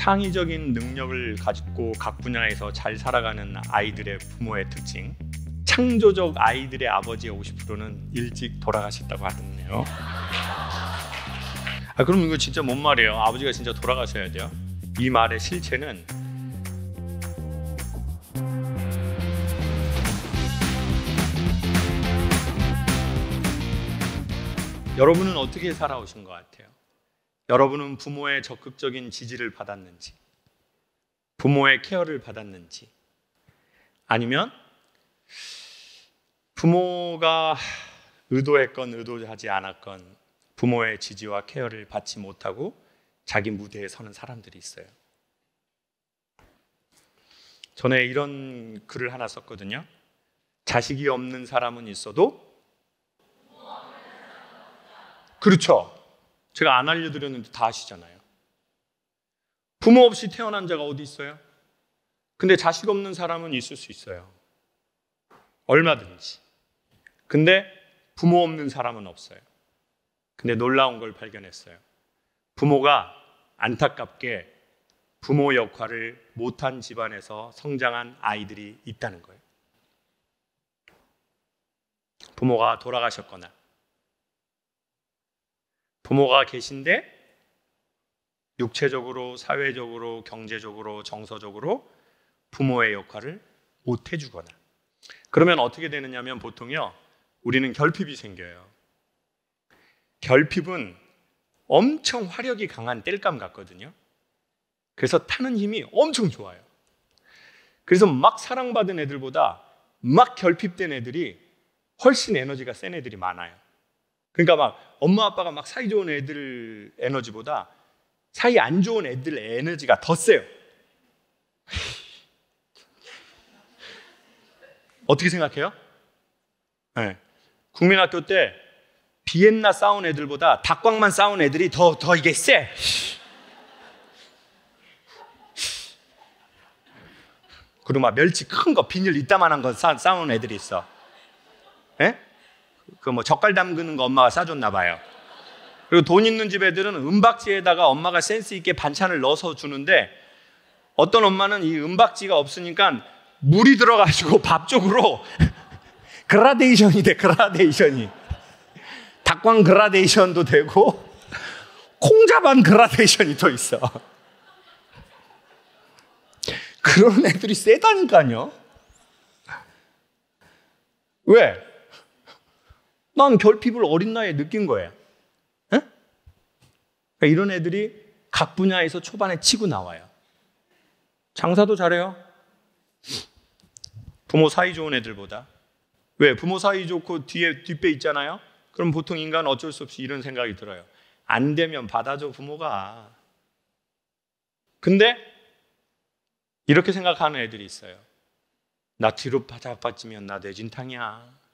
창의적인 능력을 가지고 각 분야에서 잘 살아가는 아이들의 부모의 특징, 창조적 아이들의 아버지의 50%는 일찍 돌아가셨다고 하던데요. 그럼 이거 진짜 뭔 말이에요? 아버지가 진짜 돌아가셔야 돼요? 이 말의 실체는 여러분은 어떻게 살아오신 것 같아요? 여러분은 부모의 적극적인 지지를 받았는지, 부모의 케어를 받았는지, 아니면 부모가 의도했건 의도하지 않았건 부모의 지지와 케어를 받지 못하고 자기 무대에 서는 사람들이 있어요. 전에 이런 글을 하나 썼거든요. 자식이 없는 사람은 있어도 그렇죠. 제가 안 알려드렸는데 다 아시잖아요. 부모 없이 태어난 자가 어디 있어요? 근데 자식 없는 사람은 있을 수 있어요. 얼마든지. 근데 부모 없는 사람은 없어요. 근데 놀라운 걸 발견했어요. 부모가 안타깝게 부모 역할을 못한 집안에서 성장한 아이들이 있다는 거예요. 부모가 돌아가셨거나 부모가 계신데 육체적으로, 사회적으로, 경제적으로, 정서적으로 부모의 역할을 못 해주거나, 그러면 어떻게 되느냐면 보통요, 우리는 결핍이 생겨요. 결핍은 엄청 화력이 강한 땔감 같거든요. 그래서 타는 힘이 엄청 좋아요. 그래서 막 사랑받은 애들보다 막 결핍된 애들이 훨씬 에너지가 센 애들이 많아요. 그러니까 막 엄마 아빠가 막 사이 좋은 애들 에너지보다 사이 안 좋은 애들 에너지가 더 세요. 어떻게 생각해요? 네. 국민학교 때 비엔나 싸운 애들보다 닭광만 싸운 애들이 더 이게 세. 그리고 막 멸치 큰 거, 비닐 이따만한 거 싸운 애들이 있어. 예? 그 뭐 젓갈 담그는 거 엄마가 싸줬나 봐요. 그리고 돈 있는 집 애들은 은박지에다가 엄마가 센스 있게 반찬을 넣어서 주는데, 어떤 엄마는 이 은박지가 없으니까 물이 들어가지고 밥 쪽으로 그라데이션이 돼. 그라데이션이 닭광 그라데이션도 되고 콩자반 그라데이션이 또 있어. 그런 애들이 세다니까요. 왜? 난 결핍을 어린 나이에 느낀 거예요. 에? 그러니까 이런 애들이 각 분야에서 초반에 치고 나와요. 장사도 잘해요. 부모 사이 좋은 애들보다. 왜? 부모 사이 좋고 뒤에 뒷배 있잖아요. 그럼 보통 인간은 어쩔 수 없이 이런 생각이 들어요. 안 되면 받아줘 부모가. 근데 이렇게 생각하는 애들이 있어요. 나 뒤로 바짝 빠지면 나 뇌진탕이야.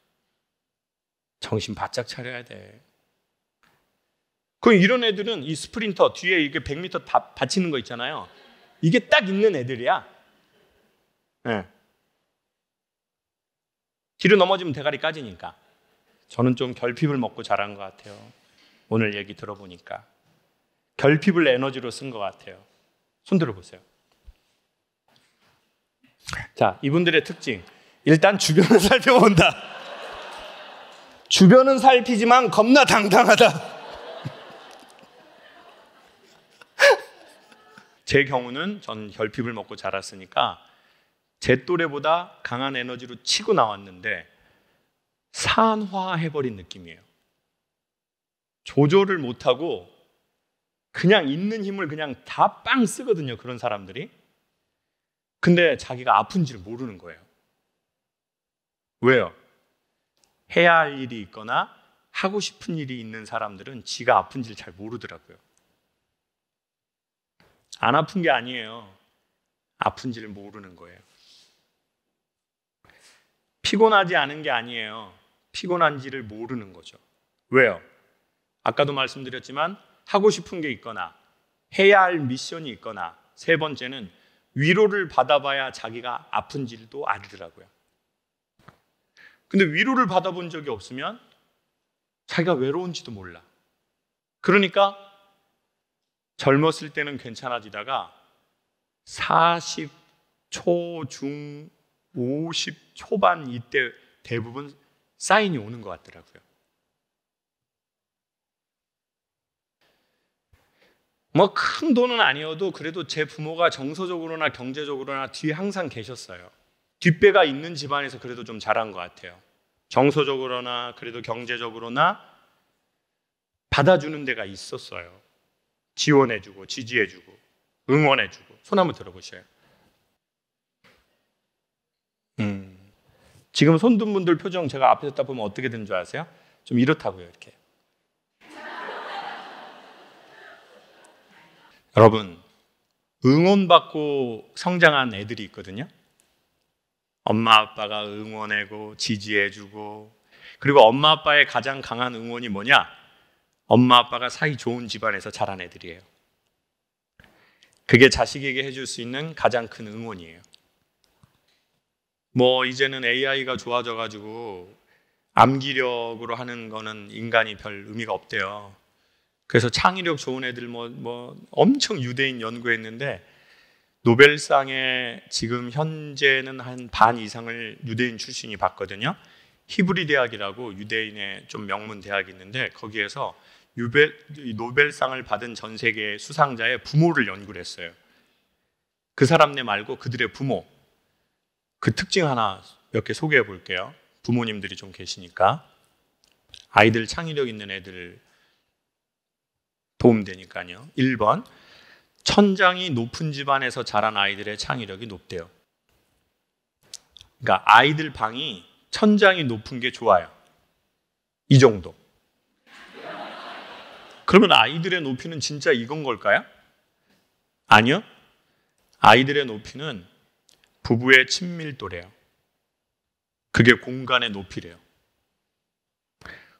정신 바짝 차려야 돼. 그럼 이런 애들은 이 스프린터 뒤에 이게 100m 받치는 거 있잖아요. 이게 딱 있는 애들이야. 네. 뒤로 넘어지면 대가리 까지니까. 저는 좀 결핍을 먹고 자란 것 같아요. 오늘 얘기 들어보니까 결핍을 에너지로 쓴 것 같아요. 손 들어보세요. 자, 이분들의 특징. 일단 주변을 살펴본다. 주변은 살피지만 겁나 당당하다. 제 경우는 전 결핍을 먹고 자랐으니까 제 또래보다 강한 에너지로 치고 나왔는데 산화해버린 느낌이에요. 조절을 못하고 그냥 있는 힘을 그냥 다 빵 쓰거든요, 그런 사람들이. 근데 자기가 아픈지를 모르는 거예요. 왜요? 해야 할 일이 있거나 하고 싶은 일이 있는 사람들은 지가 아픈지를 잘 모르더라고요. 안 아픈 게 아니에요. 아픈지를 모르는 거예요. 피곤하지 않은 게 아니에요. 피곤한지를 모르는 거죠. 왜요? 아까도 말씀드렸지만 하고 싶은 게 있거나 해야 할 미션이 있거나, 세 번째는 위로를 받아봐야 자기가 아픈지도 알더라고요. 근데 위로를 받아본 적이 없으면 자기가 외로운지도 몰라. 그러니까 젊었을 때는 괜찮아지다가 40 초중 50 초반 이때 대부분 사인이 오는 것 같더라고요. 뭐 큰 돈은 아니어도 그래도 제 부모가 정서적으로나 경제적으로나 뒤에 항상 계셨어요. 뒷배가 있는 집안에서 그래도 좀 자란 것 같아요. 정서적으로나 그래도 경제적으로나 받아주는 데가 있었어요. 지원해주고 지지해주고 응원해주고. 손 한번 들어보셔요. 지금 손 든 분들 표정 제가 앞에서 딱 보면 어떻게 되는 줄 아세요? 좀 이렇다고요, 이렇게. 여러분, 응원받고 성장한 애들이 있거든요. 엄마 아빠가 응원해고 지지해주고, 그리고 엄마 아빠의 가장 강한 응원이 뭐냐? 엄마 아빠가 사이 좋은 집안에서 자란 애들이에요. 그게 자식에게 해줄 수 있는 가장 큰 응원이에요. 뭐 이제는 AI가 좋아져가지고 암기력으로 하는 거는 인간이 별 의미가 없대요. 그래서 창의력 좋은 애들 뭐 엄청 유대인 연구했는데 노벨상에 지금 현재는 한 반 이상을 유대인 출신이 받거든요. 히브리 대학이라고 유대인의 좀 명문 대학이 있는데 거기에서 노벨상을 받은 전 세계 수상자의 부모를 연구를 했어요. 그 사람네 말고 그들의 부모. 그 특징 하나 몇 개 소개해 볼게요. 부모님들이 좀 계시니까. 아이들 창의력 있는 애들 도움되니까요. 1번, 천장이 높은 집안에서 자란 아이들의 창의력이 높대요. 그러니까 아이들 방이 천장이 높은 게 좋아요. 이 정도. 그러면 아이들의 높이는 진짜 이건 걸까요? 아니요. 아이들의 높이는 부부의 친밀도래요. 그게 공간의 높이래요.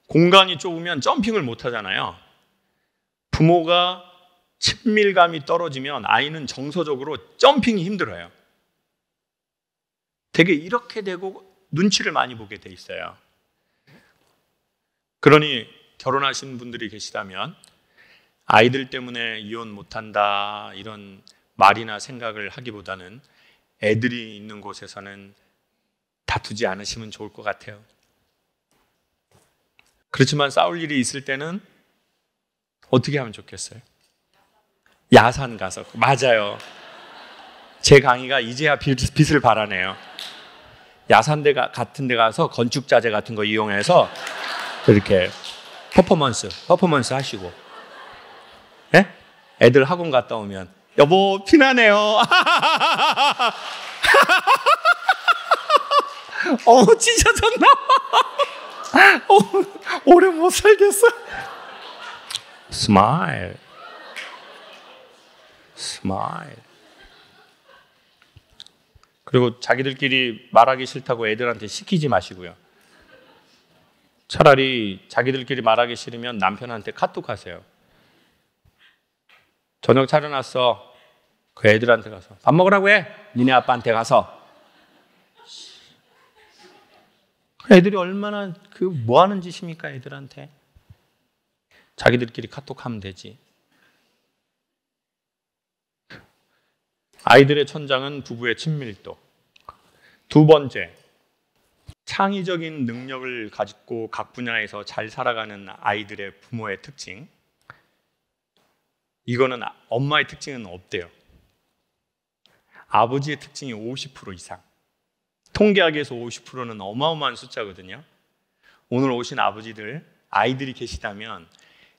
공간이 좁으면 점핑을 못 하잖아요. 부모가 친밀감이 떨어지면 아이는 정서적으로 점핑이 힘들어요. 되게 이렇게 되고 눈치를 많이 보게 돼 있어요. 그러니 결혼하신 분들이 계시다면 아이들 때문에 이혼 못한다 이런 말이나 생각을 하기보다는 애들이 있는 곳에서는 다투지 않으시면 좋을 것 같아요. 그렇지만 싸울 일이 있을 때는 어떻게 하면 좋겠어요? 야산 가서. 맞아요. 제 강의가 이제야 빛을 발하네요. 야산 같은 데 가서 건축자재 같은 거 이용해서 이렇게 퍼포먼스 하시고. 네? 애들 학원 갔다 오면 여보 피나네요. 찢어졌나? 오래 못 살겠어. 스마일. 그리고 자기들끼리 말하기 싫다고 애들한테 시키지 마시고요. 차라리 자기들끼리 말하기 싫으면 남편한테 카톡하세요. 저녁 차려놨어. 그 애들한테 가서 밥 먹으라고 해. 니네 아빠한테 가서. 애들이 얼마나 뭐 하는 짓입니까, 애들한테. 자기들끼리 카톡하면 되지. 아이들의 천장은 부부의 친밀도. 두 번째, 창의적인 능력을 가지고 각 분야에서 잘 살아가는 아이들의 부모의 특징. 이거는 엄마의 특징은 없대요. 아버지의 특징이 50% 이상. 통계학에서 50%는 어마어마한 숫자거든요. 오늘 오신 아버지들, 아이들이 계시다면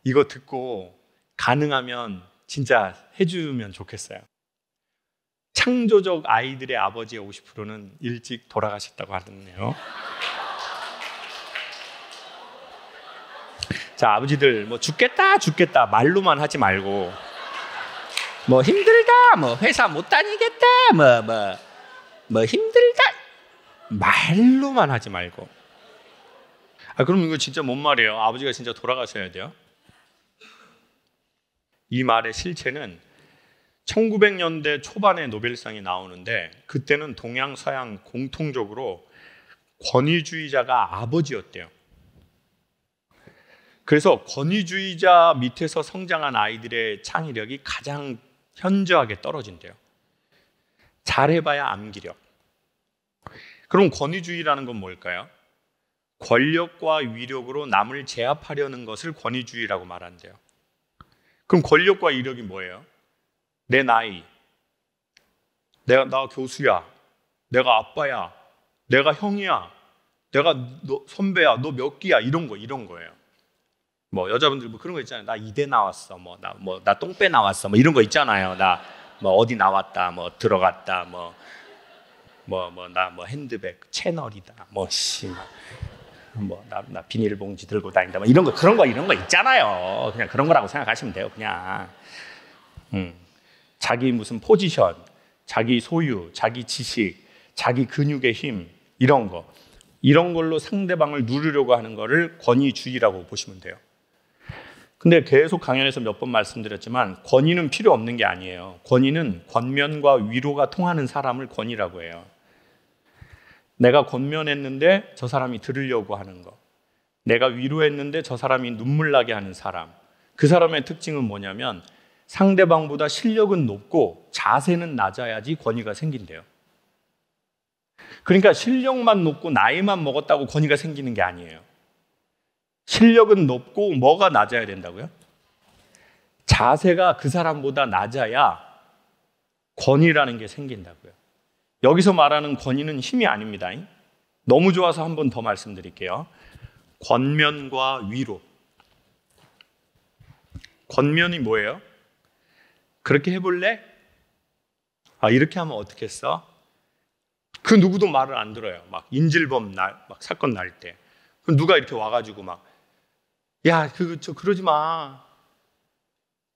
이거 듣고 가능하면 진짜 해주면 좋겠어요. 창조적 아이들의 아버지의 50%는 일찍 돌아가셨다고 하네요. 자, 아버지들 뭐 죽겠다 말로만 하지 말고 뭐 힘들다, 뭐 회사 못 다니겠다, 뭐 힘들다 말로만 하지 말고. 그럼 이거 진짜 뭔 말이에요? 아버지가 진짜 돌아가셔야 돼요? 이 말의 실체는 1900년대 초반에 노벨상이 나오는데 그때는 동양 서양 공통적으로 권위주의자가 아버지였대요. 그래서 권위주의자 밑에서 성장한 아이들의 창의력이 가장 현저하게 떨어진대요. 잘해봐야 암기력. 그럼 권위주의라는 건 뭘까요? 권력과 위력으로 남을 제압하려는 것을 권위주의라고 말한대요. 그럼 권력과 위력이 뭐예요? 내 나이, 나 교수야, 내가 아빠야, 내가 형이야, 내가 너 선배야, 너 몇 기야, 이런 거예요. 뭐 여자분들 뭐 그런 거 있잖아요. 나 이대 나왔어, 나 똥배 나왔어, 뭐 이런 거 있잖아요. 나 뭐 어디 나왔다, 뭐 들어갔다, 나 핸드백 채널이다, 나 비닐봉지 들고 다닌다, 뭐 이런 거 있잖아요. 그냥 그런 거라고 생각하시면 돼요. 그냥 자기 무슨 포지션, 자기 소유, 자기 지식, 자기 근육의 힘, 이런 걸로 상대방을 누르려고 하는 거를 권위주의라고 보시면 돼요. 근데 계속 강연에서 몇 번 말씀드렸지만 권위는 필요 없는 게 아니에요. 권위는 권면과 위로가 통하는 사람을 권위라고 해요. 내가 권면했는데 저 사람이 들으려고 하는 거, 내가 위로했는데 저 사람이 눈물 나게 하는 사람, 그 사람의 특징은 뭐냐면 상대방보다 실력은 높고 자세는 낮아야지 권위가 생긴대요. 그러니까 실력만 높고 나이만 먹었다고 권위가 생기는 게 아니에요. 실력은 높고 뭐가 낮아야 된다고요? 자세가 그 사람보다 낮아야 권위라는 게 생긴다고요. 여기서 말하는 권위는 힘이 아닙니다. 너무 좋아서 한 번 더 말씀드릴게요. 권면과 위로. 권면이 뭐예요? 그렇게 해볼래? 이렇게 하면 어떻겠어? 그 누구도 말을 안 들어요. 막 인질범 막 사건 날 때. 그럼 누가 이렇게 와가지고 야, 그러지 마.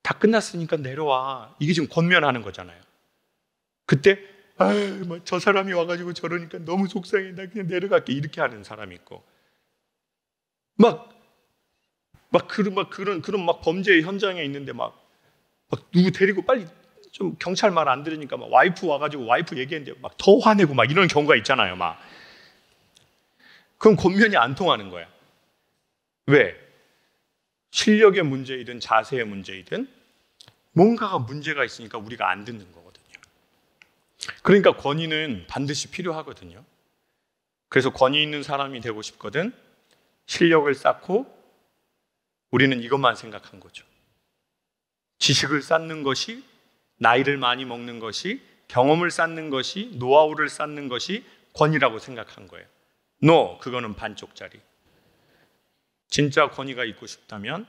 다 끝났으니까 내려와. 이게 지금 권면하는 거잖아요. 그때 저 사람이 와가지고 저러니까 너무 속상해. 나 그냥 내려갈게. 이렇게 하는 사람이 있고, 그런 범죄의 현장에 있는데 누구 데리고 빨리 좀 경찰 말 안 들으니까 와이프 와가지고 와이프 얘기했는데 더 화내고 이런 경우가 있잖아요. 그럼 권면이 안 통하는 거야. 왜? 실력의 문제이든 자세의 문제이든 뭔가가 문제가 있으니까 우리가 안 듣는 거거든요. 그러니까 권위는 반드시 필요하거든요. 그래서 권위 있는 사람이 되고 싶거든. 실력을 쌓고 우리는 이것만 생각한 거죠. 지식을 쌓는 것이, 나이를 많이 먹는 것이, 경험을 쌓는 것이, 노하우를 쌓는 것이 권위라고 생각한 거예요. 그거는 반쪽짜리. 진짜 권위가 있고 싶다면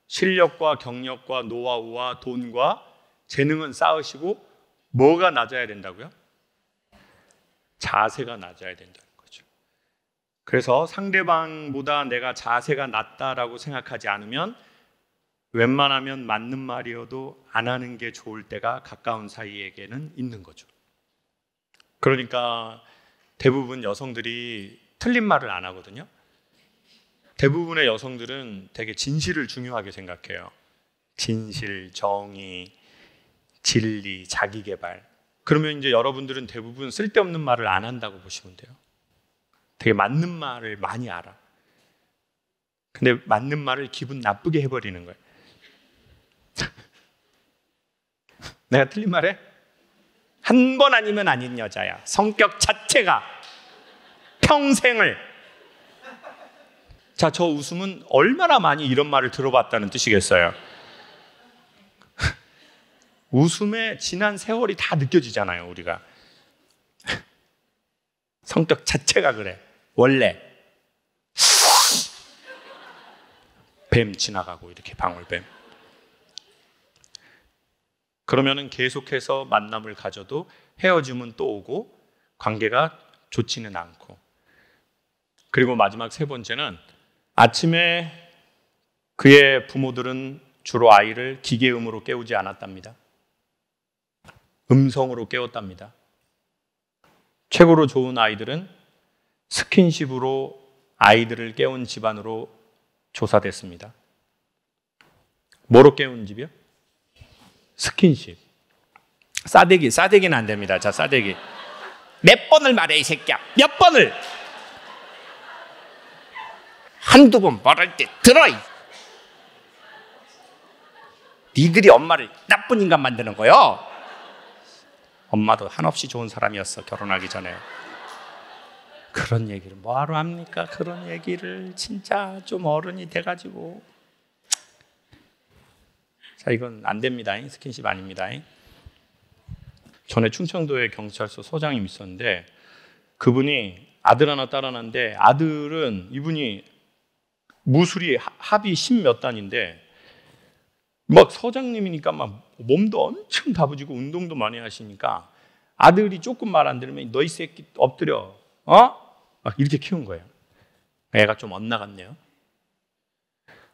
실력과 경력과 노하우와 돈과 재능은 쌓으시고 뭐가 낮아야 된다고요? 자세가 낮아야 된다는 거죠. 그래서 상대방보다 내가 자세가 낮다라고 생각하지 않으면 웬만하면 맞는 말이어도 안 하는 게 좋을 때가 가까운 사이에게는 있는 거죠. 그러니까 대부분 여성들이 틀린 말을 안 하거든요. 대부분의 여성들은 되게 진실을 중요하게 생각해요. 진실, 정의, 진리, 자기개발. 그러면 이제 여러분들은 대부분 쓸데없는 말을 안 한다고 보시면 돼요. 되게 맞는 말을 많이 알아. 근데 맞는 말을 기분 나쁘게 해버리는 거예요. 내가 틀린 말해? 한 번 아니면 아닌 여자야. 성격 자체가 평생을. 자, 저 웃음은 얼마나 많이 이런 말을 들어봤다는 뜻이겠어요? 웃음에 지난 세월이 다 느껴지잖아요, 우리가. 성격 자체가 그래. 원래 뱀 지나가고 이렇게 방울뱀. 그러면은 계속해서 만남을 가져도 헤어짐은 또 오고 관계가 좋지는 않고. 그리고 마지막 세 번째는 아침에 그의 부모들은 주로 아이를 기계음으로 깨우지 않았답니다. 음성으로 깨웠답니다. 최고로 좋은 아이들은 스킨십으로 아이들을 깨운 집안으로 조사됐습니다. 뭐로 깨운 집이요? 스킨십. 싸대기는 안 됩니다. 자, 싸대기. 몇 번을 말해, 이 새끼야. 몇 번을. 한두 번 말할 때 들어. 니들이 엄마를 나쁜 인간 만드는 거요. 엄마도 한없이 좋은 사람이었어, 결혼하기 전에. 그런 얘기를 뭐하러 합니까? 그런 얘기를 진짜 좀 어른이 돼가지고. 자, 이건 안 됩니다. 스킨십 아닙니다. 전에 충청도에 경찰서 소장님 있었는데 그분이 아들 하나 딸 하나인데, 아들은 이분이 무술이 합이 10몇 단인데 막 서장님이니까 막 몸도 엄청 다부지고 운동도 많이 하시니까 아들이 조금 말 안 들으면 너 이 새끼 엎드려, 막 이렇게 키운 거예요. 애가 좀 엇나갔네요.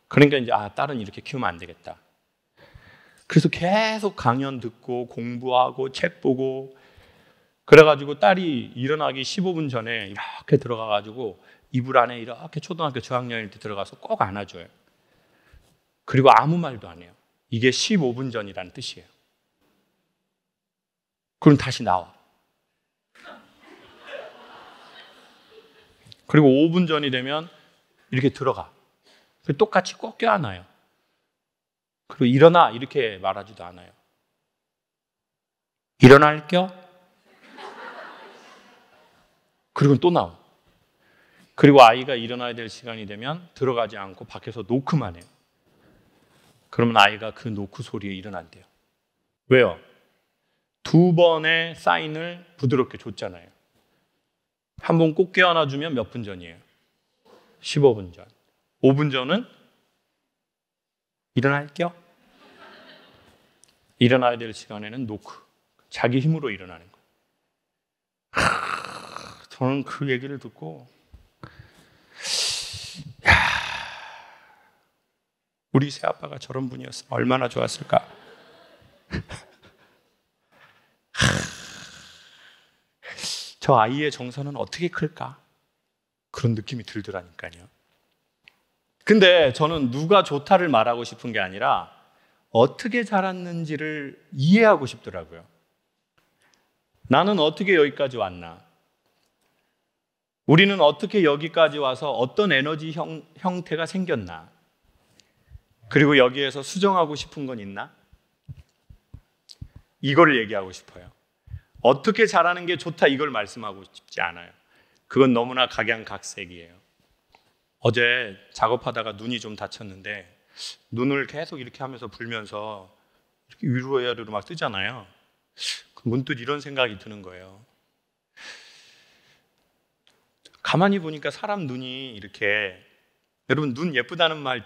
그러니까 이제 딸은 이렇게 키우면 안 되겠다. 그래서 계속 강연 듣고 공부하고 책 보고, 그래가지고 딸이 일어나기 15분 전에 이렇게 들어가가지고 이불 안에 이렇게 초등학교 저학년일 때 들어가서 꼭 안아줘요. 그리고 아무 말도 안 해요. 이게 15분 전이라는 뜻이에요. 그럼 다시 나와. 그리고 5분 전이 되면 이렇게 들어가. 똑같이 꼭 껴안아요. 그리고 일어나 이렇게 말하지도 않아요. 일어날 겨? 그리고 또 나와. 그리고 아이가 일어나야 될 시간이 되면 들어가지 않고 밖에서 노크만 해요. 그러면 아이가 그 노크 소리에 일어난대요. 왜요? 2번의 사인을 부드럽게 줬잖아요. 한 번 꼭 깨어나주면 몇 분 전이에요? 15분 전. 5분 전은 일어날게요. 일어나야 될 시간에는 노크. 자기 힘으로 일어나는 거예요. 저는 그 얘기를 듣고 우리 새아빠가 저런 분이었으면 얼마나 좋았을까. 저 아이의 정서는 어떻게 클까? 그런 느낌이 들더라니까요. 근데 저는 누가 좋다를 말하고 싶은 게 아니라 어떻게 자랐는지를 이해하고 싶더라고요. 나는 어떻게 여기까지 왔나? 우리는 어떻게 여기까지 와서 어떤 에너지 형태가 생겼나? 그리고 여기에서 수정하고 싶은 건 있나? 이걸 얘기하고 싶어요. 어떻게 자라는 게 좋다 이걸 말씀하고 싶지 않아요. 그건 너무나 각양각색이에요. 어제 작업하다가 눈이 좀 다쳤는데 눈을 계속 이렇게 하면서 불면서 이렇게 위로 아래로 막 뜨잖아요. 문득 이런 생각이 드는 거예요. 가만히 보니까 사람 눈이 이렇게, 여러분 눈 예쁘다는 말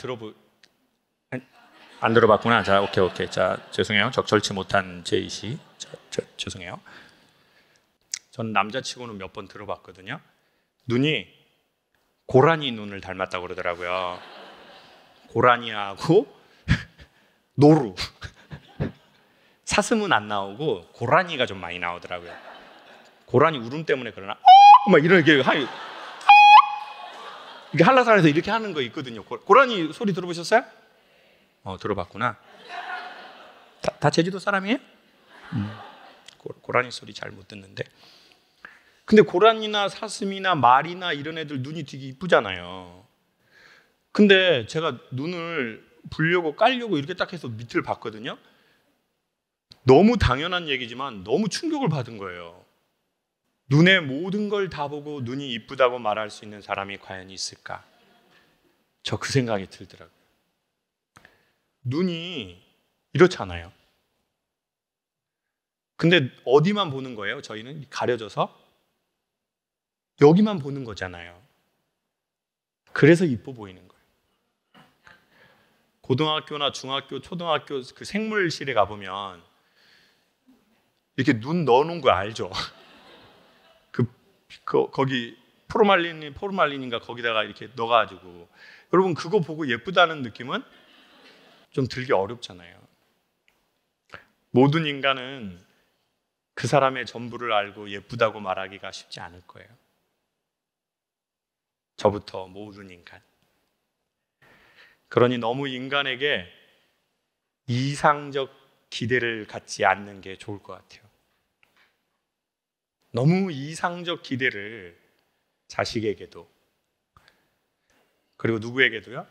안 들어봤구나. 자, 오케이. 자, 죄송해요. 적절치 못한 제의시. 죄송해요. 전 남자치고는 몇 번 들어봤거든요. 눈이 고라니 눈을 닮았다고 그러더라고요. 고라니하고 노루. 사슴은 안 나오고 고라니가 좀 많이 나오더라고요. 고라니 울음 때문에 그러나? 막 이렇게 이게 한라산에서 이렇게 하는 거 있거든요. 고라니 소리 들어보셨어요? 들어봤구나. 다 제주도 사람이에요? 고라니 소리 잘 못 듣는데. 근데 고라니나 사슴이나 말이나 이런 애들 눈이 되게 이쁘잖아요. 근데 제가 눈을 불려고 깔려고 이렇게 딱 해서 밑을 봤거든요. 너무 당연한 얘기지만 너무 충격을 받은 거예요. 눈에 모든 걸 다 보고 눈이 이쁘다고 말할 수 있는 사람이 과연 있을까? 저 그 생각이 들더라고요. 눈이 이렇잖아요. 근데 어디만 보는 거예요? 저희는 가려져서 여기만 보는 거잖아요. 그래서 이뻐 보이는 거예요. 고등학교나 중학교, 초등학교 그 생물실에 가보면 이렇게 눈 넣어놓은 거 알죠? 거기 포르말린인가 거기다가 이렇게 넣어가지고, 여러분 그거 보고 예쁘다는 느낌은 좀 들기 어렵잖아요. 모든 인간은 그 사람의 전부를 알고 예쁘다고 말하기가 쉽지 않을 거예요. 저부터 모든 인간. 그러니 너무 인간에게 이상적 기대를 갖지 않는 게 좋을 것 같아요. 너무 이상적 기대를 자식에게도, 그리고 누구에게도요?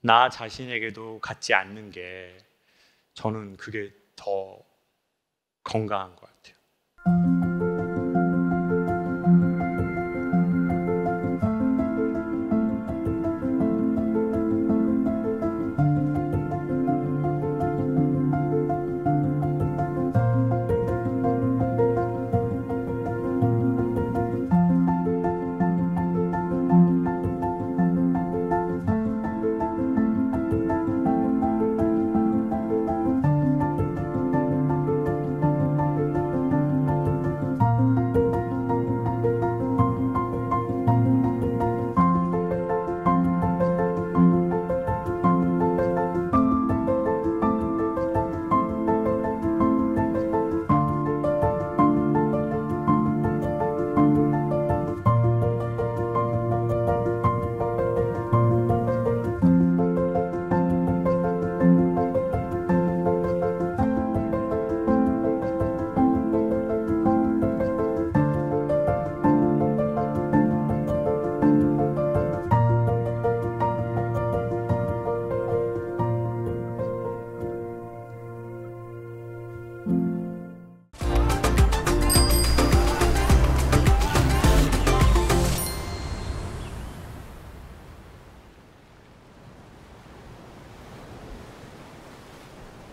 나 자신에게도 갖지 않는 게, 저는 그게 더 건강한 거예요.